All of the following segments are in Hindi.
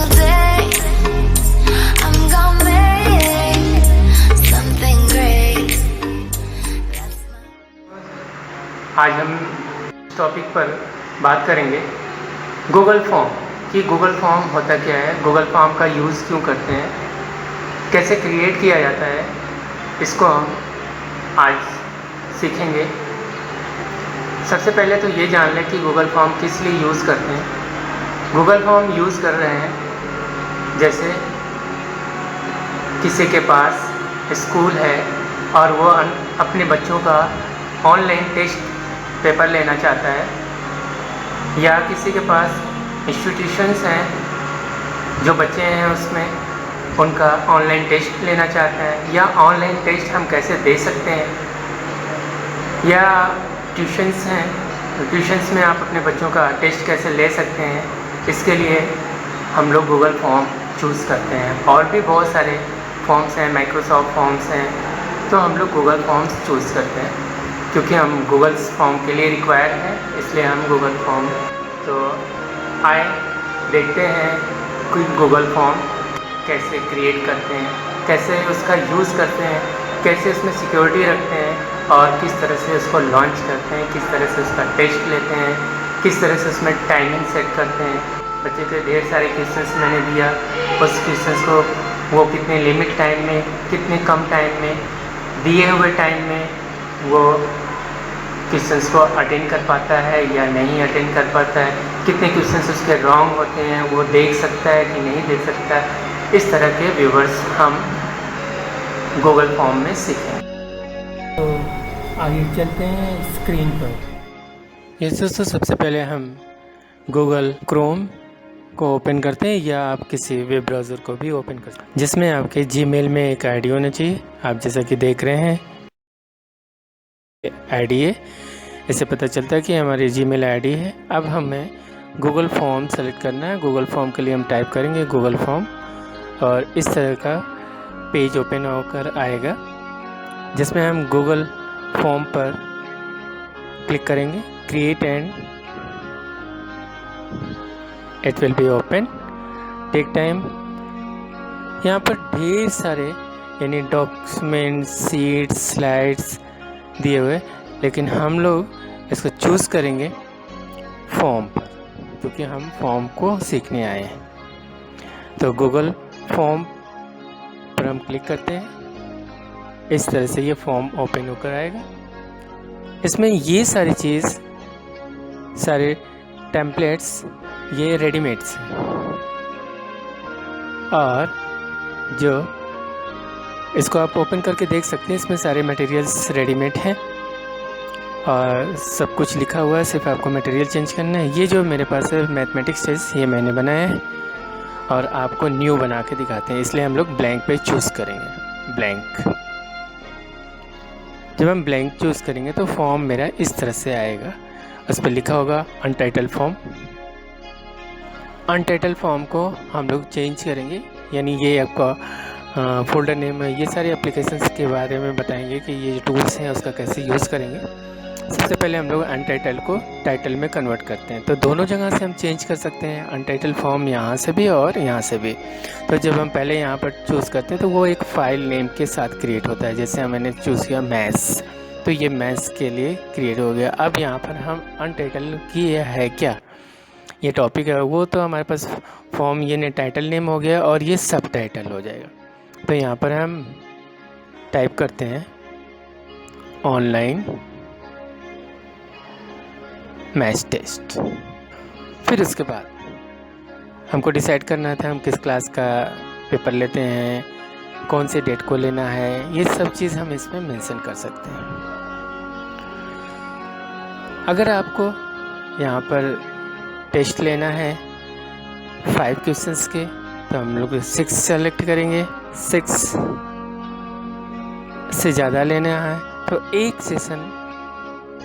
beautiful day. I'm gonna make something great. That's my... आज हम टॉपिक पर बात करेंगे गूगल फॉर्म कि गूगल फॉर्म होता क्या है, गूगल फॉर्म का यूज़ क्यों करते हैं, कैसे क्रिएट किया जाता है, इसको हम आज सीखेंगे। सबसे पहले तो ये जान लें कि गूगल फॉर्म किस लिए यूज़ करते हैं। गूगल फॉर्म यूज़ कर रहे हैं जैसे किसी के पास स्कूल है और वो अपने बच्चों का ऑनलाइन टेस्ट पेपर लेना चाहता है, या किसी के पास इंस्टीट्यूशंस हैं जो बच्चे हैं उसमें उनका ऑनलाइन टेस्ट लेना चाहते हैं, या ऑनलाइन टेस्ट हम कैसे दे सकते हैं, या ट्यूशन्स हैं तो ट्यूशन्स में आप अपने बच्चों का टेस्ट कैसे ले सकते हैं। इसके लिए हम लोग गूगल फॉर्म चूज़ करते हैं। और भी बहुत सारे फॉर्म्स हैं, माइक्रोसॉफ्ट फॉर्म्स हैं, तो हम लोग गूगल फॉर्म्स चूज़ करते हैं क्योंकि हम गूगल फॉर्म के लिए रिक्वायर है, इसलिए हम गूगल फॉर्म। तो आए देखते हैं कि गूगल फॉर्म कैसे क्रिएट करते हैं, कैसे उसका यूज़ करते हैं, कैसे उसमें सिक्योरिटी रखते हैं और किस तरह से उसको लॉन्च करते हैं, किस तरह से उसका टेस्ट लेते हैं, किस तरह से उसमें टाइमिंग सेट करते हैं। बच्चे के ढेर सारे क्वेश्चंस मैंने दिया, उस क्वेश्चंस को वो कितने लिमिट टाइम में, कितने कम टाइम में, दिए हुए टाइम में वो क्वेश्चंस को अटेंड कर पाता है या नहीं अटेंड कर पाता है, कितने क्वेश्चंस उसके रॉन्ग होते हैं वो देख सकता है कि नहीं देख सकता है। इस तरह के व्यूवर्स हम गूगल फॉर्म में सीखें। तो आगे चलते हैं स्क्रीन पर। ये दोस्तों सबसे पहले हम गूगल क्रोम को ओपन करते हैं, या आप किसी वेब ब्राउज़र को भी ओपन कर सकते हैं जिसमें आपके जीमेल में एक आईडी होना चाहिए। आप जैसा कि देख रहे हैं आईडी है, इससे पता चलता है कि हमारी जीमेल आईडी है। अब हमें गूगल फॉर्म सेलेक्ट करना है। गूगल फॉर्म के लिए हम टाइप करेंगे गूगल फॉर्म, और इस तरह का पेज ओपन होकर आएगा जिसमें हम गूगल फॉर्म पर क्लिक करेंगे, create and it will be open, take time. यहाँ पर ढेर सारे यानी डॉक्यूमेंट्स, सीट्स, स्लाइड्स दिए हुए, लेकिन हम लोग इसको चूज़ करेंगे फॉर्म पर क्योंकि हम फॉर्म को सीखने आए हैं। तो गूगल फॉर्म पर हम क्लिक करते हैं, इस तरह से ये फॉर्म ओपन होकर आएगा। इसमें ये सारी चीज़, सारे टेम्पलेट्स ये रेडीमेड्स हैं, और जो इसको आप ओपन करके देख सकते हैं, इसमें सारे मटेरियल्स रेडीमेड हैं और सब कुछ लिखा हुआ है, सिर्फ आपको मटेरियल चेंज करना है। ये जो मेरे पास है मैथमेटिक्स टेस्ट, ये मैंने बनाया है और आपको न्यू बना के दिखाते हैं, इसलिए हम लोग ब्लैंक पे चूज़ करेंगे। ब्लैंक, जब हम ब्लैंक चूज़ करेंगे तो फॉर्म मेरा इस तरह से आएगा, उस पर लिखा होगा अनटाइटल फॉर्म। अनटाइटल फॉर्म को हम लोग चेंज करेंगे, यानी ये आपका फोल्डर नेम है। ये सारे एप्लीकेशंस के बारे में बताएंगे कि ये जो टूल्स हैं उसका कैसे यूज़ करेंगे। सबसे पहले हम लोग अनटाइटल को टाइटल में कन्वर्ट करते हैं, तो दोनों जगह से हम चेंज कर सकते हैं, अनटाइटल फॉर्म यहाँ से भी और यहाँ से भी। तो जब हम पहले यहाँ पर चूज़ करते हैं तो वो एक फ़ाइल नेम के साथ क्रिएट होता है, जैसे मैंने चूज़ किया मैथ्स, तो ये मैथ्स के लिए क्रिएट हो गया। अब यहाँ पर हम अनटाइटल की है क्या, ये टॉपिक है वो, तो हमारे पास फॉर्म ये टाइटल नेम हो गया और ये सब टाइटल हो जाएगा। तो यहाँ पर हम टाइप करते हैं ऑनलाइन मैथ्स टेस्ट। फिर उसके बाद हमको डिसाइड करना था हम किस क्लास का पेपर लेते हैं, कौन से डेट को लेना है, ये सब चीज़ हम इसमें मेंशन कर सकते हैं। अगर आपको यहाँ पर टेस्ट लेना है 5 क्वेश्चंस के, तो हम लोग 6 सेलेक्ट करेंगे। 6 से ज़्यादा लेना है तो एक सेशन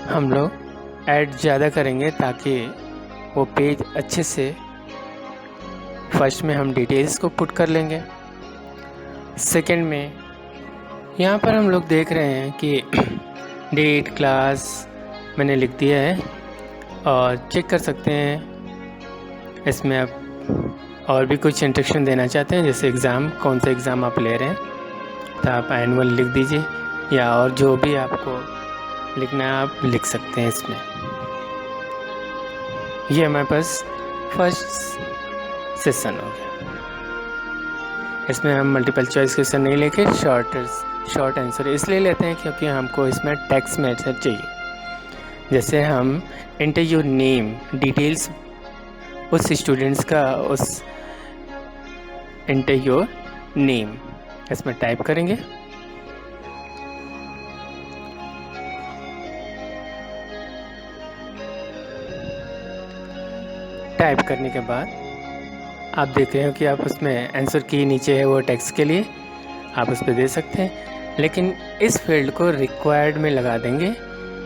हम लोग ऐड ज़्यादा करेंगे ताकि वो पेज अच्छे से, फर्स्ट में हम डिटेल्स को पुट कर लेंगे, सेकंड में यहाँ पर हम लोग देख रहे हैं कि डेट, क्लास मैंने लिख दिया है और चेक कर सकते हैं। इसमें आप और भी कुछ इंस्ट्रक्शन देना चाहते हैं, जैसे एग्ज़ाम, कौन सा एग्ज़ाम आप ले रहे हैं, तो आप एनुअल लिख दीजिए, या और जो भी आपको लिखना है आप लिख सकते हैं इसमें। ये हमारे पास फर्स्ट सेशन हो गया। इसमें हम मल्टीपल चॉइस क्वेश्चन नहीं लेके शॉर्ट आंसर इसलिए लेते हैं क्योंकि हमको इसमें टेक्स्ट मैसेज चाहिए। जैसे हम एंटर योर नेम, डिटेल्स उस स्टूडेंट्स का, उस एंटर योर नेम इसमें टाइप करेंगे। टाइप करने के बाद आप देख रहे हो कि आप उसमें आंसर की नीचे है वो टेक्स्ट के लिए आप उस पर दे सकते हैं, लेकिन इस फील्ड को रिक्वायर्ड में लगा देंगे।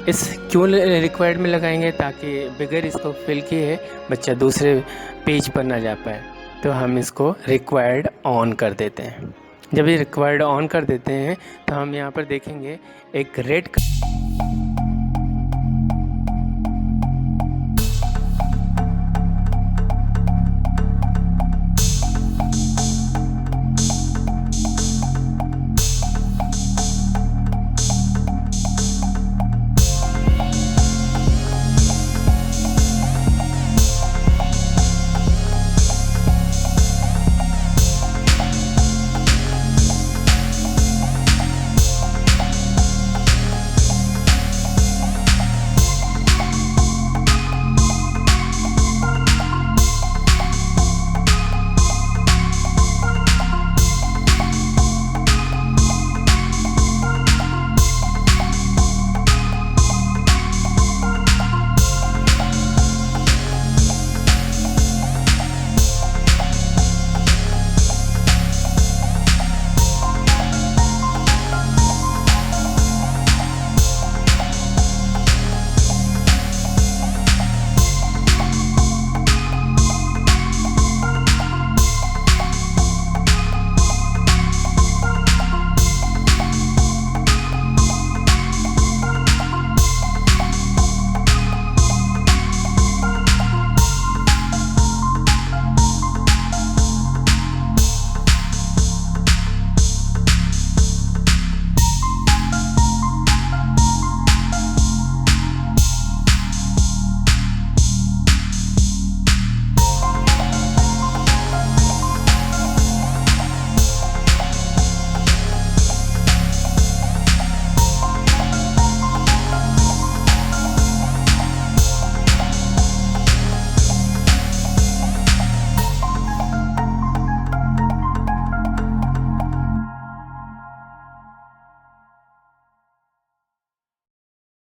इस क्यों रिक्वायर्ड में लगाएंगे? ताकि बगैर इसको फिल किए बच्चा दूसरे पेज पर ना जा पाए, तो हम इसको रिक्वायर्ड ऑन कर देते हैं। जब ये रिक्वायर्ड ऑन कर देते हैं तो हम यहाँ पर देखेंगे एक रेड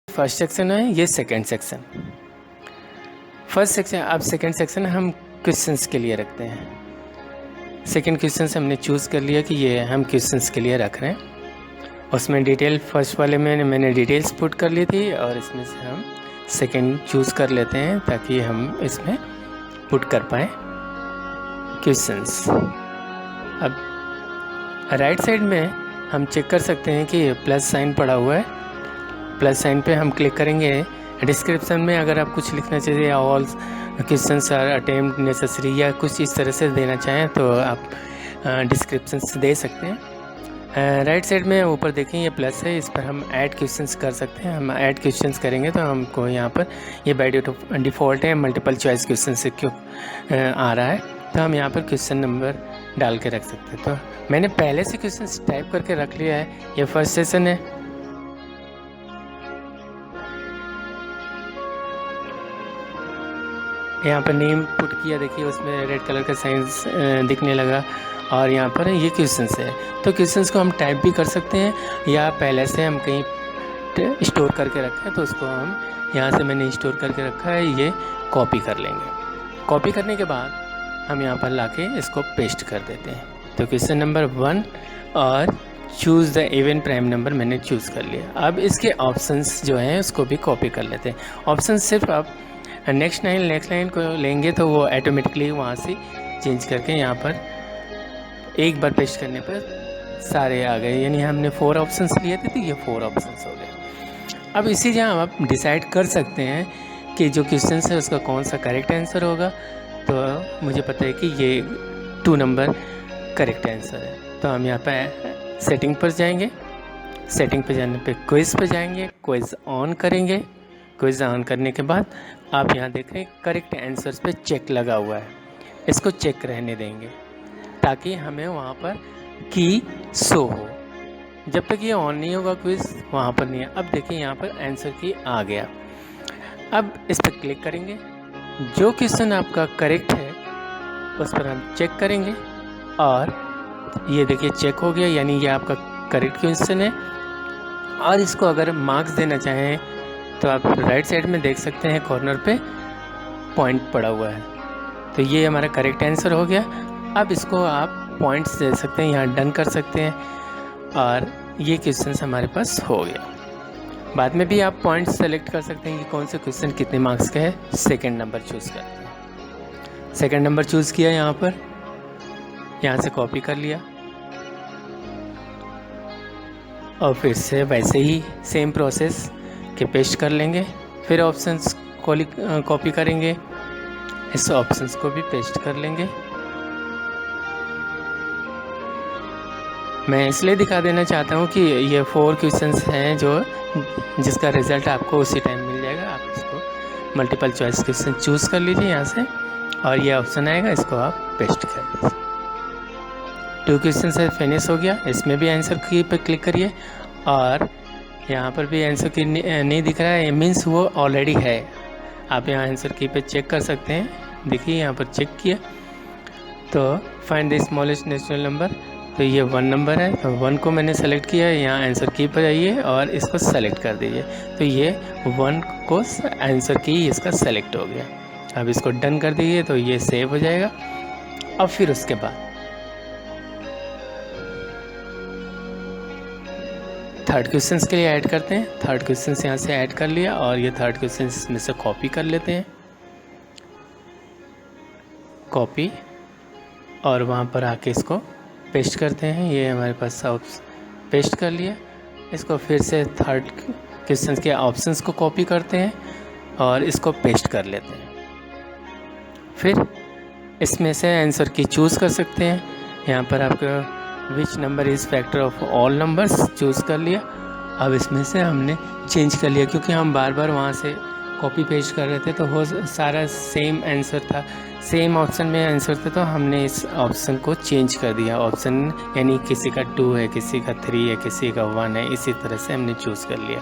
फर्स्ट सेक्शन है, ये सेकंड सेक्शन। फर्स्ट सेक्शन, अब सेकंड सेक्शन हम क्वेश्चंस के लिए रखते हैं। सेकंड क्वेश्चंस हमने चूज़ कर लिया कि ये हम क्वेश्चंस के लिए रख रहे हैं। उसमें डिटेल फर्स्ट वाले में मैंने डिटेल्स पुट कर ली थी, और इसमें से हम सेकंड चूज़ कर लेते हैं ताकि हम इसमें पुट कर पाएँ क्वेश्चंस। अब राइट साइड में हम चेक कर सकते हैं कि प्लस साइन पड़ा हुआ है। प्लस साइन पे हम क्लिक करेंगे। डिस्क्रिप्शन में अगर आप कुछ लिखना चाहिए, all questions are attempt necessary, या कुछ इस तरह से देना चाहें तो आप डिस्क्रिप्शन से दे सकते हैं। राइट साइड में ऊपर देखें ये प्लस है, इस पर हम ऐड क्वेश्चंस कर सकते हैं। हम ऐड क्वेश्चंस करेंगे तो हमको यहाँ पर ये बाय डिफ़ॉल्ट है मल्टीपल चॉइस क्वेश्चन से क्यों आ रहा है, तो हम यहाँ पर क्वेश्चन नंबर डाल के रख सकते हैं। तो मैंने पहले से क्वेश्चन टाइप करके रख लिया है। ये फर्स्ट सेशन है। यहाँ पर नेम पुट किया, देखिए उसमें रेड कलर का साइंस दिखने लगा, और यहाँ पर ये क्वेश्चंस है। तो क्वेश्चंस को हम टाइप भी कर सकते हैं, या पहले से हम कहीं स्टोर करके रखा है तो उसको हम यहाँ से मैंने स्टोर करके रखा है, ये कॉपी कर लेंगे। कॉपी करने के बाद हम यहाँ पर लाके इसको पेस्ट कर देते हैं। तो क्वेश्चन नंबर 1 और choose the even prime number मैंने चूज़ कर लिया। अब इसके ऑप्शंस जो हैं उसको भी कॉपी कर लेते हैं। ऑप्शन सिर्फ आप नेक्स्ट लाइन को लेंगे तो वो ऑटोमेटिकली वहाँ से चेंज करके यहाँ पर एक बार पेस्ट करने पर सारे आ गए। यानी हमने 4 ऑप्शंस लिए थे तो ये 4 ऑप्शंस हो गए। अब इसी जगह आप डिसाइड कर सकते हैं कि जो क्वेश्चन है उसका कौन सा करेक्ट आंसर होगा। तो मुझे पता है कि ये 2 नंबर करेक्ट आंसर है। तो हम यहाँ पे सेटिंग पर जाएंगे, सेटिंग पे जाने पे क्विज़ पे जाएंगे, क्विज़ ऑन करेंगे। क्विज़ ऑन करने के बाद आप यहाँ देख रहे हैं करेक्ट आंसर्स पे चेक लगा हुआ है, इसको चेक रहने देंगे ताकि हमें वहाँ पर की शो हो। जब तक ये ऑन नहीं होगा क्विज़ वहाँ पर नहीं है। अब देखिए यहाँ पर आंसर की आ गया। अब इस पर क्लिक करेंगे, जो क्वेश्चन आपका करेक्ट है उस पर हम चेक करेंगे और ये देखिए चेक हो गया, यानी ये आपका करेक्ट क्वेश्चन है। और इसको अगर मार्क्स देना चाहें तो आप राइट साइड में देख सकते हैं कॉर्नर पे पॉइंट पड़ा हुआ है। तो ये हमारा करेक्ट आंसर हो गया। अब इसको आप पॉइंट्स दे सकते हैं, यहाँ डन कर सकते हैं और ये क्वेश्चन हमारे पास हो गया। बाद में भी आप पॉइंट्स सेलेक्ट कर सकते हैं कि कौन से क्वेश्चन कितने मार्क्स का है। सेकंड नंबर चूज़ करते हैं, सेकंड नंबर चूज़ किया, यहाँ से कॉपी कर लिया और फिर से वैसे ही सेम प्रोसेस के पेस्ट कर लेंगे। फिर ऑप्शंस कॉपी करेंगे, इस ऑप्शंस को भी पेस्ट कर लेंगे। मैं इसलिए दिखा देना चाहता हूँ कि ये 4 क्वेश्चंस हैं जिसका रिज़ल्ट आपको उसी टाइम मिल जाएगा। आप इसको मल्टीपल चॉइस क्वेश्चन चूज़ कर लीजिए यहाँ से और ये ऑप्शन आएगा, इसको आप पेस्ट कर दीजिए। 2 क्वेश्चन से फिनिश हो गया। इसमें भी आंसर की पे क्लिक करिए और यहाँ पर भी आंसर की नहीं दिख रहा है, मीन्स वो ऑलरेडी है। आप यहाँ आंसर की पे चेक कर सकते हैं। देखिए यहाँ पर चेक किया तो find the smallest natural number, तो ये 1 नंबर है। तो 1 को मैंने सेलेक्ट किया, यहाँ आंसर की पर जाइए और इसको सेलेक्ट कर दीजिए। तो ये 1 को आंसर की इसका सेलेक्ट हो गया। अब इसको डन कर दीजिए तो ये सेव हो जाएगा। अब फिर उसके बाद थर्ड क्वेश्चन के लिए ऐड करते हैं। थर्ड क्वेश्चन यहाँ से ऐड कर लिया और ये थर्ड क्वेश्चन इसमें से कॉपी कर लेते हैं, कॉपी, और वहाँ पर आके इसको पेस्ट करते हैं। ये हमारे पास सब पेस्ट कर लिया। इसको फिर से थर्ड क्वेश्चन के ऑप्शंस को कॉपी करते हैं और इसको पेस्ट कर लेते हैं। फिर इसमें से आंसर की चूज़ कर सकते हैं। यहाँ पर आपका which number is factor of all numbers choose कर लिया। अब इसमें से हमने चेंज कर लिया क्योंकि हम बार बार वहाँ से कॉपी पेस्ट कर रहे थे तो वो सारा सेम आंसर था, सेम ऑप्शन में आंसर था, तो हमने इस ऑप्शन को चेंज कर दिया। ऑप्शन यानी किसी का 2 है, किसी का 3 है, किसी का 1 है, इसी तरह से हमने चूज़ कर लिया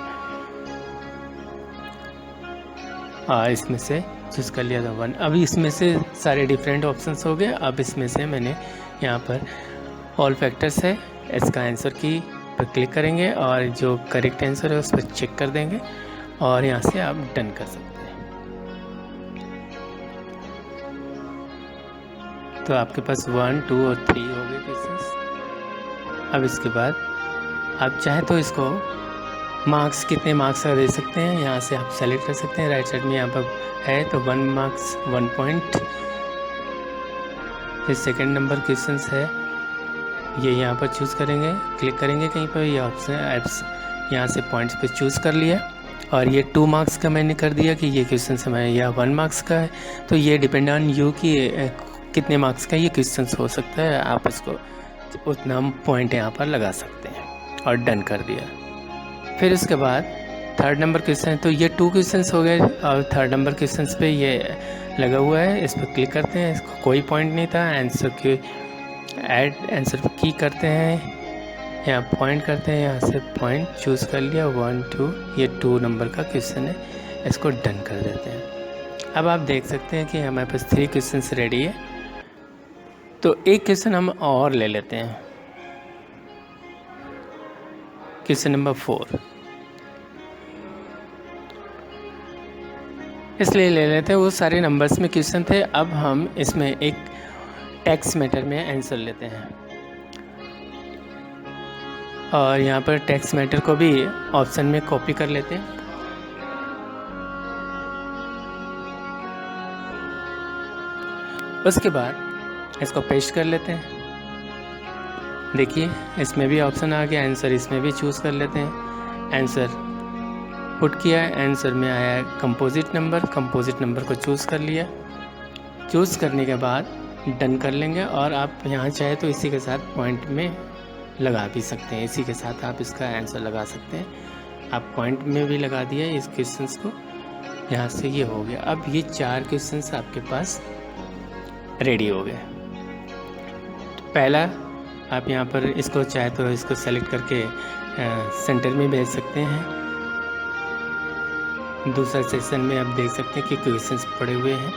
और इसमें से चूज़ कर लिया था 1। अभी इसमें से सारे डिफरेंट ऑप्शंस हो गए। अब इसमें से मैंने यहाँ पर ऑल फैक्टर्स है, इसका आंसर की पर क्लिक करेंगे और जो करेक्ट आंसर है उस पर चेक कर देंगे और यहाँ से आप डन कर सकते हैं। तो आपके पास 1, 2 और 3 हो गए क्वेश्चंस। अब इसके बाद आप चाहे तो इसको मार्क्स कितने मार्क्स का दे सकते हैं, यहाँ से आप सेलेक्ट कर सकते हैं। राइट साइड में यहाँ पर है तो 1 मार्क्स 1 पॉइंट। फिर सेकंड नंबर क्वेश्चंस है, ये यहाँ पर चूज़ करेंगे, क्लिक करेंगे कहीं पर, ये ऑप्शन एप्स यहाँ से पॉइंट्स पे चूज़ कर लिया और ये 2 मार्क्स का मैंने कर दिया कि ये क्वेश्चन समय या 1 मार्क्स का है। तो ये डिपेंड ऑन यू कि कितने मार्क्स का ये क्वेश्चन हो सकता है, आप इसको उतना पॉइंट यहाँ पर लगा सकते हैं और डन कर दिया। फिर उसके बाद थर्ड नंबर क्वेश्चन, तो ये 2 क्वेश्चन हो गए और थर्ड नंबर क्वेश्चन पे ये लगा हुआ है, इस पर क्लिक करते हैं। इसको कोई पॉइंट नहीं था, आंसर की ऐड आंसर की करते हैं, यहाँ पॉइंट करते हैं, यहाँ से पॉइंट चूज़ कर लिया 1, 2, ये 2 नंबर का क्वेश्चन है, इसको डन कर देते हैं। अब आप देख सकते हैं कि हमारे पास 3 क्वेश्चन रेडी है। तो एक क्वेश्चन हम और ले लेते हैं, क्वेश्चन नंबर 4, इसलिए ले लेते हैं। वो सारे नंबर्स में क्वेश्चन थे, अब हम इसमें एक टेक्स्ट मैटर में आंसर लेते हैं और यहाँ पर टेक्स्ट मैटर को भी ऑप्शन में कॉपी कर लेते हैं। उसके बाद इसको पेस्ट कर लेते हैं। देखिए इसमें भी ऑप्शन आ गया, आंसर इसमें भी चूज़ कर लेते हैं। आंसर पुट किया, आंसर में आया कंपोजिट नंबर, कंपोजिट नंबर को चूज़ कर लिया चूज़ करने के बाद डन कर लेंगे और आप यहाँ चाहे तो इसी के साथ पॉइंट में लगा भी सकते हैं, इसी के साथ आप इसका आंसर लगा सकते हैं। आप पॉइंट में भी लगा दिया इस क्वेश्चंस को, यहाँ से ये हो गया। अब ये 4 क्वेश्चंस आपके पास रेडी हो गए। तो पहला आप यहाँ पर इसको चाहे तो इसको सेलेक्ट करके सेंटर में भेज सकते हैं। दूसरा सेक्शन में आप देख सकते हैं कि क्वेश्चंस पड़े हुए हैं।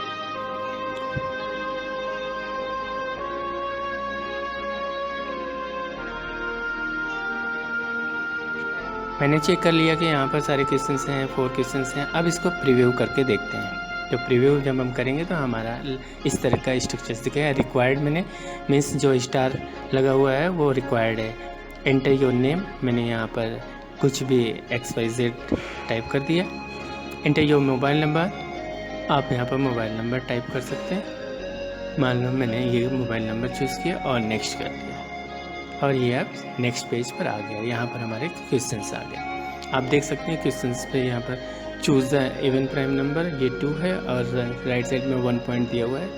मैंने चेक कर लिया कि यहाँ पर सारे क्वेश्चंस हैं, 4 क्वेश्चंस हैं। अब इसको प्रीव्यू करके देखते हैं। तो प्रीव्यू जब हम करेंगे तो हमारा इस तरह का स्ट्रक्चर्स दिखेगा। रिक्वायर्ड मैंने मीन्स जो स्टार लगा हुआ है वो रिक्वायर्ड है। एंटर योर नेम, मैंने यहाँ पर कुछ भी XYZ टाइप कर दिया। एंटर योर मोबाइल नंबर, आप यहाँ पर मोबाइल नंबर टाइप कर सकते हैं। मान लो मैंने ये मोबाइल नंबर चूज़ किया और नेक्स्ट कर दिया और ये अब नेक्स्ट पेज पर आ गया। यहाँ पर हमारे क्वेश्चंस आ गए। आप देख सकते हैं क्वेश्चंस पे यहाँ पर choose the even prime number, ये 2 है और राइट साइड में 1 पॉइंट दिया हुआ है।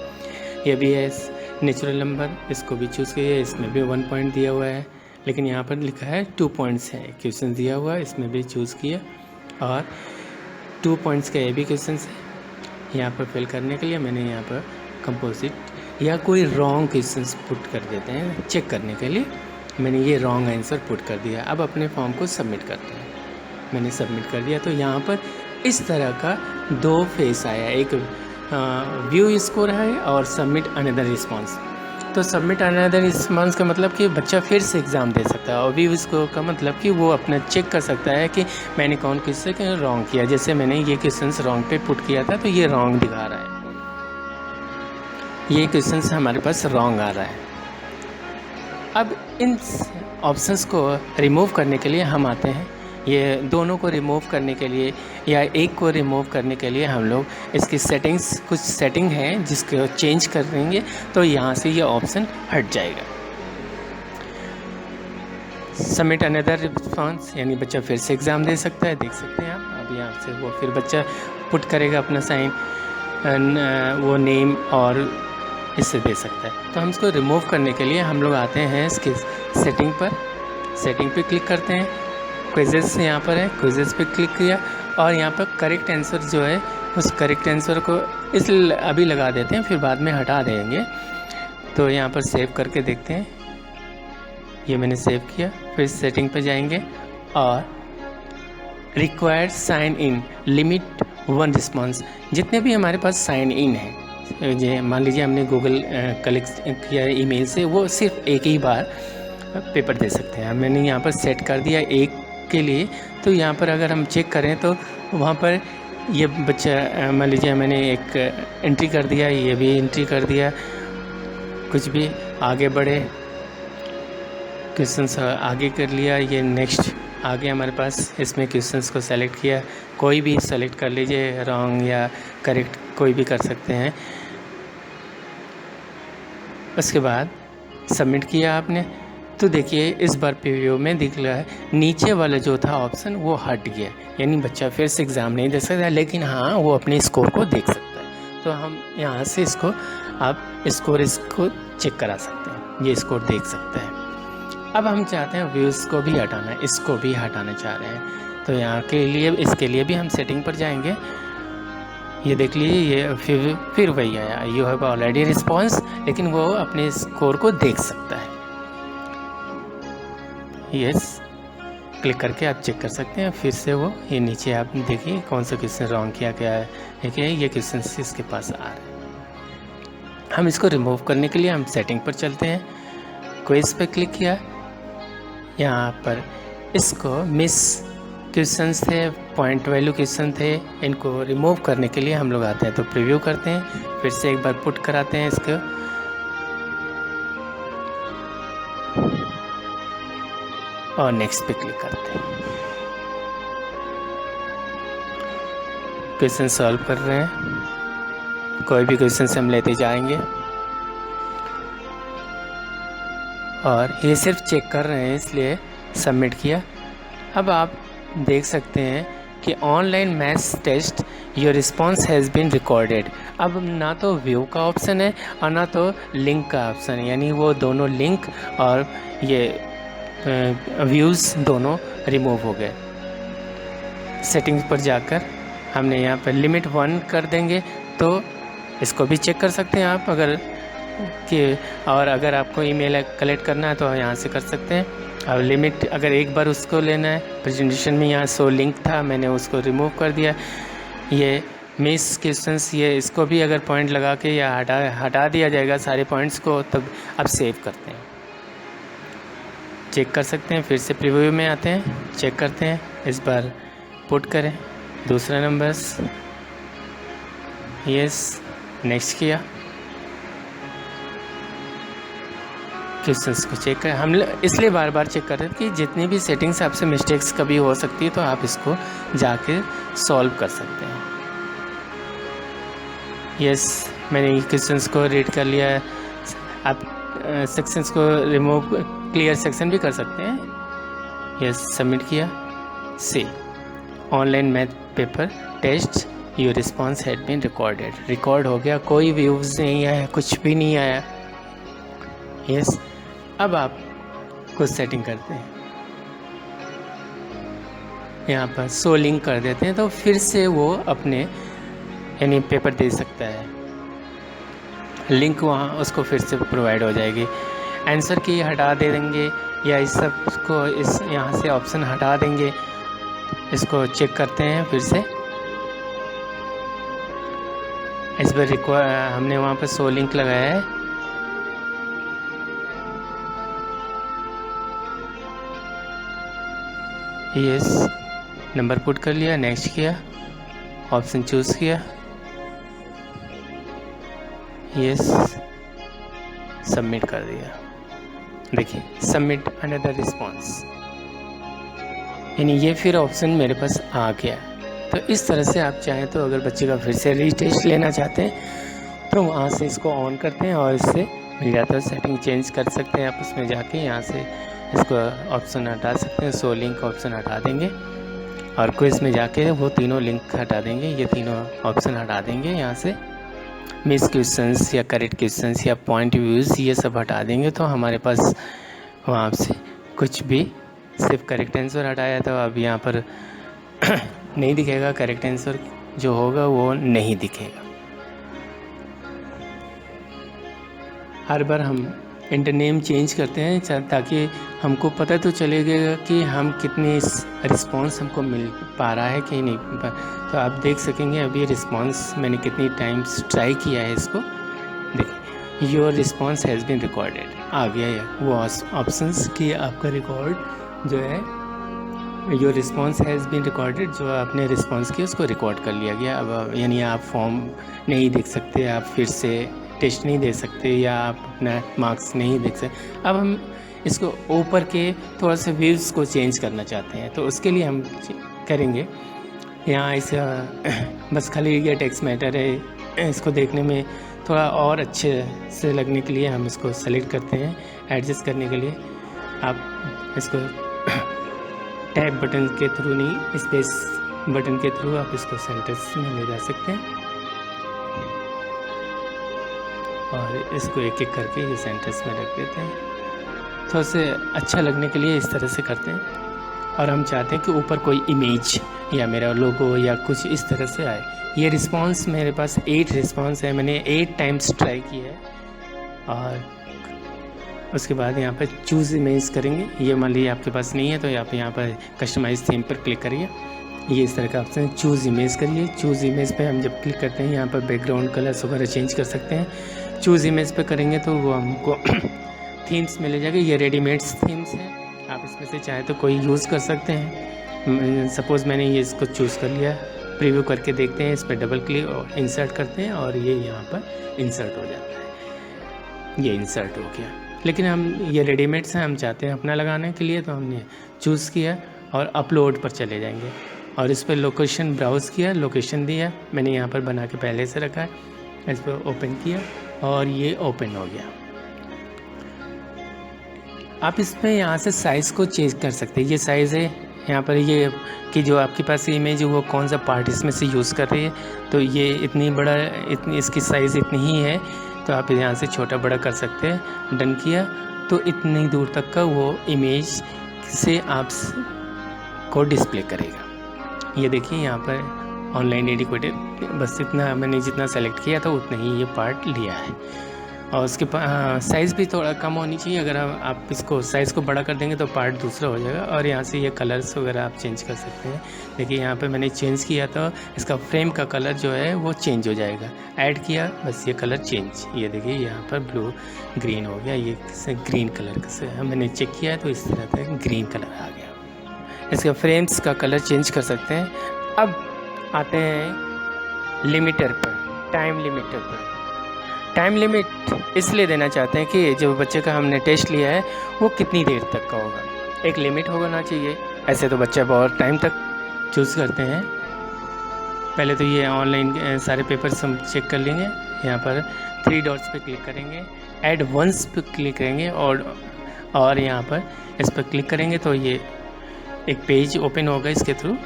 ये भी है नेचुरल नंबर, इसको भी चूज़ किया, इसमें भी 1 पॉइंट दिया हुआ है, लेकिन यहाँ पर लिखा है 2 पॉइंट्स है। क्वेश्चन दिया हुआ है, इसमें भी चूज़ किया और 2 पॉइंट्स का ये भी क्वेश्चन है। यहाँ पर फिल करने के लिए मैंने यहाँ पर कंपोजिट या कोई रॉन्ग क्वेश्चंस पुट कर देते हैं चेक करने के लिए। मैंने ये रॉन्ग आंसर पुट कर दिया। अब अपने फॉर्म को सबमिट करते हैं। मैंने सबमिट कर दिया तो यहाँ पर इस तरह का 2 फेस आया, एक व्यू स्कोर है और सबमिट अनदर रिस्पांस। तो सबमिट अनदर रिस्पांस का मतलब कि बच्चा फिर से एग्ज़ाम दे सकता है और व्यू स्कोर का मतलब कि वो अपना चेक कर सकता है कि मैंने कौन क्वेश्चन रॉन्ग किया। जैसे मैंने ये क्वेश्चन रॉन्ग पे पुट किया था तो ये रॉन्ग दिखा रहा है, ये क्वेश्चन हमारे पास रॉन्ग आ रहा है। अब इन ऑप्शंस को रिमूव करने के लिए हम आते हैं। ये दोनों को रिमूव करने के लिए या एक को रिमूव करने के लिए हम लोग इसकी सेटिंग्स, कुछ सेटिंग है जिसको चेंज कर देंगे तो यहाँ से ये ऑप्शन हट जाएगा। सबमिट अनदर रिस्पॉन्स यानी बच्चा फिर से एग्ज़ाम दे सकता है। देख सकते हैं आप, अब यहाँ से वो फिर बच्चा पुट करेगा अपना साइन, वो नेम और इससे दे सकता है। तो हम इसको रिमूव करने के लिए हम लोग आते हैं इसके सेटिंग पर, सेटिंग पे क्लिक करते हैं। क्विज़ेस यहाँ पर है, क्विज़ेस पे क्लिक किया और यहाँ पर करेक्ट आंसर जो है उस करेक्ट आंसर को इस अभी लगा देते हैं, फिर बाद में हटा देंगे। तो यहाँ पर सेव करके देखते हैं। ये मैंने सेव किया, फिर सेटिंग पे जाएंगे और required sign in limit 1 response. जितने भी हमारे पास साइन इन है, ये मान लीजिए हमने गूगल कलेक्ट किया ईमेल से, वो सिर्फ एक ही बार पेपर दे सकते हैं। मैंने यहाँ पर सेट कर दिया एक के लिए। तो यहाँ पर अगर हम चेक करें तो वहाँ पर ये बच्चा मान लीजिए मैंने एक एंट्री कर दिया, ये भी एंट्री कर दिया, कुछ भी आगे बढ़े, क्वेश्चंस आगे कर लिया, ये नेक्स्ट आगे हमारे पास इसमें क्वेश्चंस को सेलेक्ट किया। कोई भी सेलेक्ट कर लीजिए, रॉन्ग या करेक्ट कोई भी कर सकते हैं। उसके बाद सबमिट किया आपने तो देखिए इस बार प्रीव्यू में दिख रहा है नीचे वाला जो था ऑप्शन वो हट गया, यानी बच्चा फिर से एग्ज़ाम नहीं दे सकता, लेकिन हाँ वो अपने स्कोर को देख सकता है। तो हम यहाँ से इसको आप इसको चेक करा सकते हैं, ये स्कोर देख सकता है। अब हम चाहते हैं व्यूज़ को भी हटाना, इसको भी हटाना चाह रहे हैं। तो यहाँ के लिए इसके लिए भी हम सेटिंग पर जाएंगे। ये देख लीजिए ये फिर वही आया, यू हैव ऑलरेडी रिस्पॉन्स, लेकिन वो अपने स्कोर को देख सकता है। यस क्लिक करके आप चेक कर सकते हैं। फिर से वो ये नीचे आप देखिए कौन सा क्वेश्चन रॉन्ग किया गया है, देखिए ये क्वेश्चन इसके पास आ रहा है। हम इसको रिमूव करने के लिए हम सेटिंग पर चलते हैं, क्विज पे क्लिक किया। यहाँ पर इसको मिस क्वेश्चंस थे, पॉइंट वैल्यू क्वेश्चन थे, इनको रिमूव करने के लिए हम लोग आते हैं तो प्रीव्यू करते हैं, फिर से एक बार पुट कराते हैं इसको और नेक्स्ट पे क्लिक करते हैं। क्वेश्चन सॉल्व कर रहे हैं, कोई भी क्वेश्चन से हम लेते जाएंगे और ये सिर्फ चेक कर रहे हैं इसलिए सबमिट किया। अब आप देख सकते हैं कि online maths test your response has been recorded. अब ना तो व्यू का ऑप्शन है और ना तो लिंक का ऑप्शन है, यानी वो दोनों लिंक और ये व्यूज़ दोनों रिमूव हो गए। सेटिंग्स पर जाकर हमने यहाँ पर लिमिट 1 कर देंगे तो इसको भी चेक कर सकते हैं आप और अगर आपको ईमेल कलेक्ट करना है तो यहाँ से कर सकते हैं। अब लिमिट अगर एक बार उसको लेना है, प्रेजेंटेशन में यहाँ शो लिंक था, मैंने उसको रिमूव कर दिया। ये मिस क्वेश्चंस, ये इसको भी अगर पॉइंट लगा के या हटा दिया जाएगा सारे पॉइंट्स को, तब अब सेव करते हैं, चेक कर सकते हैं। फिर से प्रीव्यू में आते हैं, चेक करते हैं, इस बार पुट करें दूसरा नंबर्स, यस, नेक्स्ट किया, क्वेश्चंस को चेक करें। हम इसलिए बार बार चेक कर रहे हैं कि जितनी भी सेटिंग्स आपसे मिस्टेक्स कभी हो सकती है तो आप इसको जाके सॉल्व कर सकते हैं। यस, मैंने क्वेश्चंस को रीड कर लिया है। आप सेक्शंस को रिमूव, क्लियर सेक्शन भी कर सकते हैं। यस, सबमिट किया, see online math paper test your response had been recorded. Record हो गया, कोई व्यूज़ नहीं आया, कुछ भी नहीं आया। यस, अब आप कुछ सेटिंग करते हैं, यहाँ पर शो लिंक कर देते हैं तो फिर से वो अपने यानी पेपर दे सकता है, लिंक वहाँ उसको फिर से प्रोवाइड हो जाएगी। आंसर की हटा दे देंगे या इस सब को इस यहाँ से ऑप्शन हटा देंगे। इसको चेक करते हैं फिर से, इस पर हमने वहाँ पर शो लिंक लगाया है। यस, नंबर पुट कर लिया, नेक्स्ट किया, ऑप्शन चूज़ किया, यस, सबमिट कर दिया। देखिए, सबमिट अनदर रिस्पॉन्स, यानी ये फिर ऑप्शन मेरे पास आ गया। तो इस तरह से आप चाहें तो अगर बच्चे का फिर से रीटेस्ट लेना चाहते हैं तो वहाँ से इसको ऑन करते हैं और इससे मिल जाता है। सेटिंग चेंज कर सकते हैं आप उसमें जाके, यहाँ से इसको ऑप्शन हटा सकते हैं, शो लिंक ऑप्शन हटा देंगे और क्विज में जाके वो तीनों लिंक हटा देंगे, ये तीनों ऑप्शन हटा देंगे। यहाँ से मिस क्वेश्चंस या करेक्ट क्वेश्चंस या पॉइंट व्यूज़ ये सब हटा देंगे तो हमारे पास वहाँ से कुछ भी, सिर्फ करेक्ट आंसर हटाया तो अब यहाँ पर नहीं दिखेगा, करेक्ट आंसर जो होगा वो नहीं दिखेगा। हर बार हम इंटर नेम चेंज करते हैं ताकि हमको पता तो चलेगा कि हम कितनी रिस्पांस हमको मिल पा रहा है कि नहीं। तो आप देख सकेंगे अभी रिस्पांस मैंने कितनी टाइम्स ट्राई किया है इसको। देखिए, your response has been recorded आ गया है वो ऑप्शंस कि आपका रिकॉर्ड जो है, your response has been recorded, जो आपने रिस्पांस किया उसको रिकॉर्ड कर लिया गया। अब यानी आप फॉर्म नहीं देख सकते, आप फिर से टेस्ट नहीं दे सकते या आप अपना मार्क्स नहीं देख सकते। अब हम इसको ऊपर के थोड़ा सा व्यूज़ को चेंज करना चाहते हैं तो उसके लिए हम करेंगे, यहाँ इस बस खाली ये टेक्स्ट मैटर है, इसको देखने में थोड़ा और अच्छे से लगने के लिए हम इसको सेलेक्ट करते हैं। एडजस्ट करने के लिए आप इसको टैब बटन के थ्रू नहीं, स्पेस बटन के थ्रू आप इसको सेंटर्स में ले जा सकते हैं और इसको एक एक करके ये सेंटर्स में रख देते हैं। थोड़ा से अच्छा लगने के लिए इस तरह से करते हैं और हम चाहते हैं कि ऊपर कोई इमेज या मेरा लोगो या कुछ इस तरह से आए। ये रिस्पांस मेरे पास 8 रिस्पांस है, मैंने 8 टाइम्स ट्राई किया है। और उसके बाद यहाँ पर चूज़ इमेज करेंगे। ये मान लीजिए आपके पास नहीं है तो आप यहाँ पर कस्टमाइज थीम पर क्लिक करिए, ये इस तरह का ऑप्शन चूज़ इमेज करिए। चूज़ इमेज पे हम जब क्लिक करते हैं यहाँ पर बैकग्राउंड कलर्स वगैरह चेंज कर सकते हैं। चूज़ इमेज पे करेंगे तो वो हमको थीम्स मिल जाएगा, ये रेडीमेड्स थीम्स हैं, आप इसमें से चाहे तो कोई यूज़ कर सकते हैं। सपोज़ मैंने ये इसको चूज़ कर लिया, प्रीव्यू करके देखते हैं, इस पर डबल क्लिक और इंसर्ट करते हैं और ये यहाँ पर इंसर्ट हो जाता है, ये इंसर्ट हो गया। लेकिन हम ये रेडीमेड्स हैं, हम चाहते हैं अपना लगाने के लिए, तो हमने चूज़ किया और अपलोड पर चले जाएंगे और इस पर लोकेशन ब्राउज़ किया, लोकेशन दिया, मैंने यहाँ पर बना के पहले से रखा है, इस पर ओपन किया और ये ओपन हो गया। आप इसमें यहाँ से साइज़ को चेंज कर सकते हैं, ये साइज़ है यहाँ पर ये कि जो आपके पास इमेज है वो कौन सा पार्ट इसमें से यूज़ कर रही है। तो ये इतनी इसकी साइज़ इतनी ही है, तो आप यहाँ से छोटा बड़ा कर सकते हैं। डन किया तो इतनी दूर तक का वो इमेज से आप को डिस्प्ले करेगा। ये देखिए यहाँ पर ऑनलाइन एडिक्वेटेड, बस इतना मैंने जितना सेलेक्ट किया था उतना ही ये पार्ट लिया है। और उसके साइज़ भी थोड़ा कम होनी चाहिए। अगर आप इसको साइज़ को बड़ा कर देंगे तो पार्ट दूसरा हो जाएगा। और यहाँ से ये कलर्स वगैरह आप चेंज कर सकते हैं। देखिए यहाँ पे मैंने चेंज किया तो इसका फ्रेम का कलर जो है वो चेंज हो जाएगा। ऐड किया, बस ये कलर चेंज, ये देखिए यहाँ पर ब्लू ग्रीन हो गया। ये ग्रीन कलर से मैंने चेक किया तो इस तरह से ग्रीन कलर आ गया। इसका फ्रेम्स का कलर चेंज कर सकते हैं। अब आते हैं लिमिटर पर, टाइम लिमिटर पर। टाइम लिमिट इसलिए देना चाहते हैं कि जो बच्चे का हमने टेस्ट लिया है वो कितनी देर तक का होगा, एक लिमिट होना चाहिए। ऐसे तो बच्चा बहुत टाइम तक चूज़ करते हैं। पहले तो ये ऑनलाइन सारे पेपर्स हम चेक कर लेंगे। यहाँ पर 3 डॉट्स पे क्लिक करेंगे, ऐड वंस पे क्लिक करेंगे और यहाँ पर इस पर क्लिक करेंगे तो ये एक पेज ओपन होगा इसके थ्रू।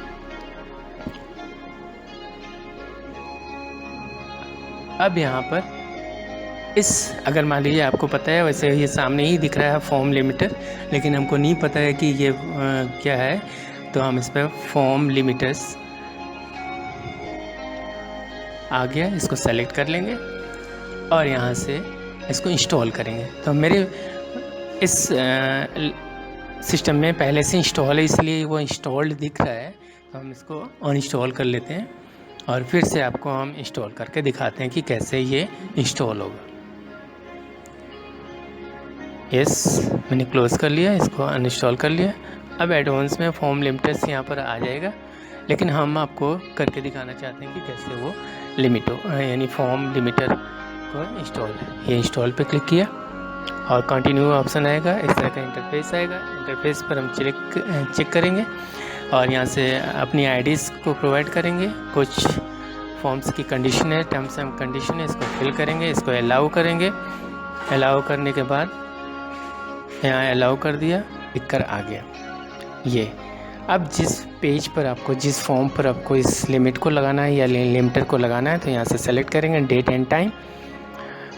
अब यहाँ पर अगर मान लीजिए आपको पता है, वैसे ये सामने ही दिख रहा है फॉर्म लिमिटर, लेकिन हमको नहीं पता है कि ये क्या है, तो हम इस पर फॉर्म लिमिटर्स आ गया, इसको सेलेक्ट कर लेंगे और यहाँ से इसको इंस्टॉल करेंगे। तो मेरे इस सिस्टम में पहले से इंस्टॉल है, इसलिए वो इंस्टॉल्ड दिख रहा है। तो हम इसको अनइंस्टॉल कर लेते हैं और फिर से आपको हम इंस्टॉल करके दिखाते हैं कि कैसे ये इंस्टॉल होगा। यस, मैंने क्लोज़ कर लिया, इसको अनइंस्टॉल कर लिया। अब एडवांस में फॉर्म लिमिटर्स यहाँ पर आ जाएगा, लेकिन हम आपको करके दिखाना चाहते हैं कि कैसे वो यानी फॉर्म लिमिटर को इंस्टॉल है। ये इंस्टॉल पे क्लिक किया और कंटिन्यू ऑप्शन आएगा, इस तरह का इंटरफेस आएगा। इंटरफेस पर हम चेक करेंगे और यहाँ से अपनी आईडीज़ को प्रोवाइड करेंगे। कुछ फॉर्म्स की कंडीशन है, टर्म्स एंड कंडीशन है, इसको फिल करेंगे, इसको अलाउ करेंगे। अलाउ करने के बाद यहाँ अलाउ कर दिया, लिखकर आ गया ये। अब जिस पेज पर आपको, जिस फॉर्म पर आपको इस लिमिट को लगाना है या लिमिटर को लगाना है, तो यहाँ से सेलेक्ट करेंगे डेट एंड टाइम।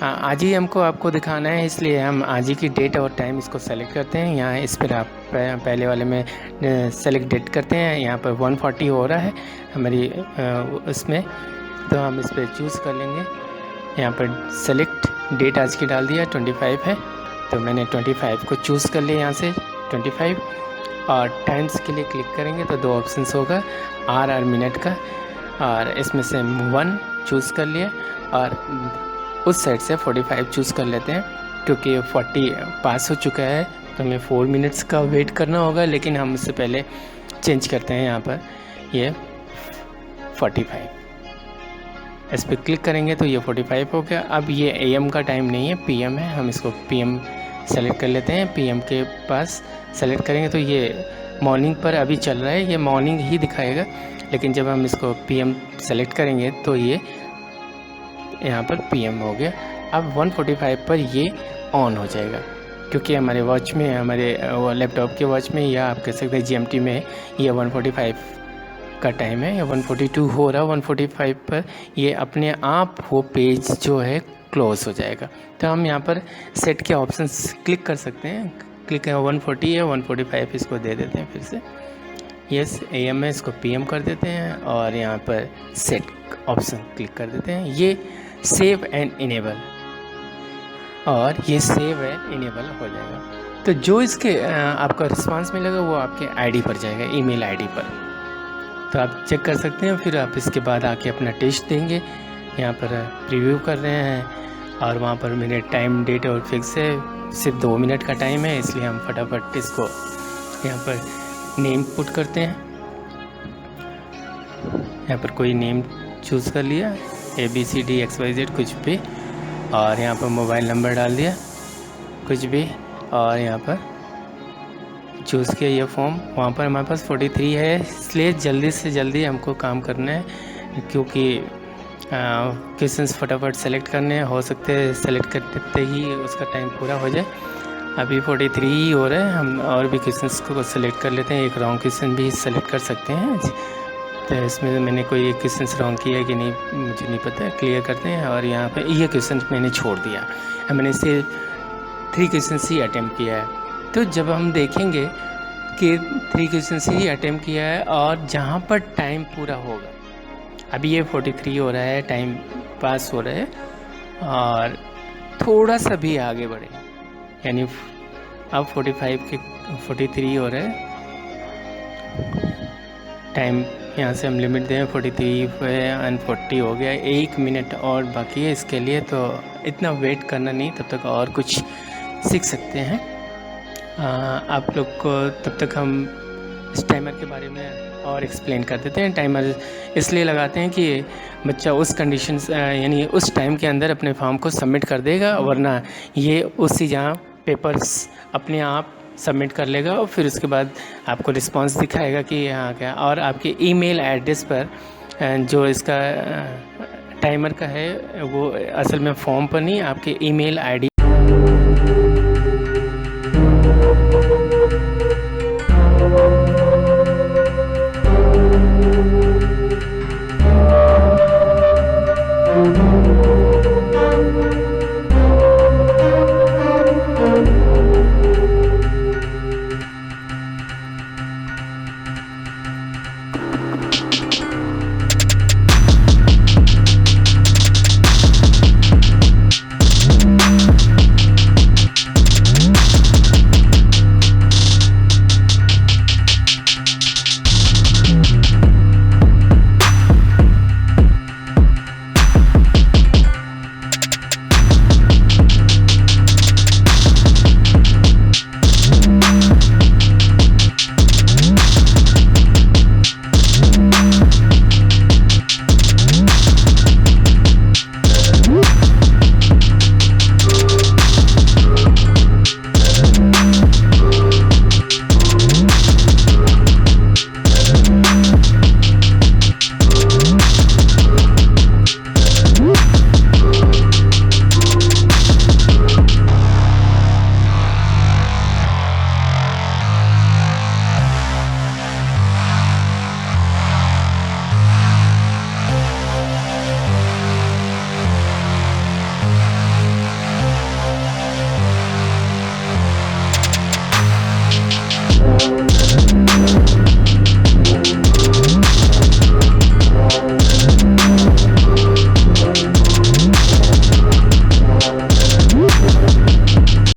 आज ही हमको आपको दिखाना है, इसलिए हम आज ही की डेट और टाइम इसको सेलेक्ट करते हैं। यहाँ इस पर आप पहले वाले में सेलेक्ट डेट करते हैं। यहाँ पर 140 हो रहा है हमारी इसमें, तो हम इस पर चूज़ कर लेंगे। यहाँ पर सेलेक्ट डेट आज की डाल दिया, 25 है, तो मैंने 25 को चूज़ कर लिया यहाँ से 25। और टाइम्स के लिए क्लिक करेंगे तो 2 ऑप्शंस होगा, आर मिनट का, और इसमें से 1 चूज़ कर लिया और उस साइड से 45 चूज़ कर लेते हैं, क्योंकि 40 पास हो चुका है तो हमें 4 मिनट्स का वेट करना होगा। लेकिन हम उससे पहले चेंज करते हैं यहाँ पर ये 45, इस पर क्लिक करेंगे तो ये 45 हो गया। अब ये AM का टाइम नहीं है, PM है, हम इसको PM सेलेक्ट कर लेते हैं। PM के पास सेलेक्ट करेंगे तो ये मॉर्निंग पर अभी चल रहा है, ये मॉर्निंग ही दिखाएगा। लेकिन जब हम इसको PM सेलेक्ट करेंगे तो ये यहाँ पर PM हो गया। अब 145 पर ये ऑन हो जाएगा, क्योंकि हमारे वॉच में, हमारे लैपटॉप के वॉच में, या आप कह सकते हैं GMT में, ये 145 का टाइम है, या 142 हो रहा है। 145 पर ये अपने आप वो पेज जो है क्लोज़ हो जाएगा। तो हम यहाँ पर सेट के ऑप्शंस क्लिक कर सकते हैं। क्लिक है 140 है, 145 इसको दे देते हैं फिर से। यस, AM है, इसको PM कर देते हैं और यहाँ पर सेट ऑप्शन क्लिक कर देते हैं। ये सेव एंड इनेबल, और ये सेव एंड इनेबल हो जाएगा। तो जो इसके आपका रिस्पांस मिलेगा वो आपके ID पर जाएगा, ईमेल ID पर। तो आप चेक कर सकते हैं। फिर आप इसके बाद आके अपना टेस्ट देंगे। यहाँ पर प्रीव्यू कर रहे हैं और वहाँ पर मेरे टाइम डेट और फिक्स है, सिर्फ 2 मिनट का टाइम है, इसलिए हम फटाफट इसको यहाँ पर नेम पुट करते हैं। यहाँ पर कोई नेम चूज़ कर लिया, ABCD XYZ कुछ भी, और यहाँ पर मोबाइल नंबर डाल दिया कुछ भी, और यहाँ पर चूज़ किया ये फॉर्म। वहाँ पर हमारे पास 43 है, इसलिए जल्दी से जल्दी हमको काम करना है, क्योंकि क्वेश्चंस फटाफट सेलेक्ट करने हैं। हो सकते हैं सेलेक्ट करते ही उसका टाइम पूरा हो जाए। अभी 43 ही हो रहा है। हम और भी क्वेश्चंस को सेलेक्ट कर लेते हैं, एक रॉन्ग क्वेश्चन भी सेलेक्ट कर सकते हैं। तो इसमें मैंने कोई एक क्वेश्चन रॉन्ग किया है कि नहीं मुझे नहीं पता, क्लियर करते हैं। और यहाँ पे ये क्वेश्चन मैंने छोड़ दिया, मैंने इसे 3 क्वेश्चन ही अटैम्प्ट किया है। तो जब हम देखेंगे कि 3 क्वेश्चन ही अटैम्प्ट किया है और जहाँ पर टाइम पूरा होगा, अभी ये 43 हो रहा है, टाइम पास हो रहा है, और थोड़ा सा भी आगे बढ़े, यानी अब 45 के 43 हो रहा है, टाइम यहाँ से हम लिमिट दें 43 एंड 40 हो गया, 1 मिनट और बाकी है इसके लिए। तो इतना वेट करना नहीं, तब तक और कुछ सीख सकते हैं। आप लोग को तब तक हम इस टाइमर के बारे में और एक्सप्लेन कर देते हैं। टाइमर इसलिए लगाते हैं कि बच्चा उस कंडीशंस यानी उस टाइम के अंदर अपने फॉर्म को सबमिट कर देगा, वरना ये उसी जहाँ पेपर्स अपने आप सबमिट कर लेगा और फिर उसके बाद आपको रिस्पांस दिखाएगा कि यहाँ क्या। और आपके ईमेल एड्रेस पर जो इसका टाइमर का है वो असल में फॉर्म पर नहीं, आपके ईमेल आईडी Thank you.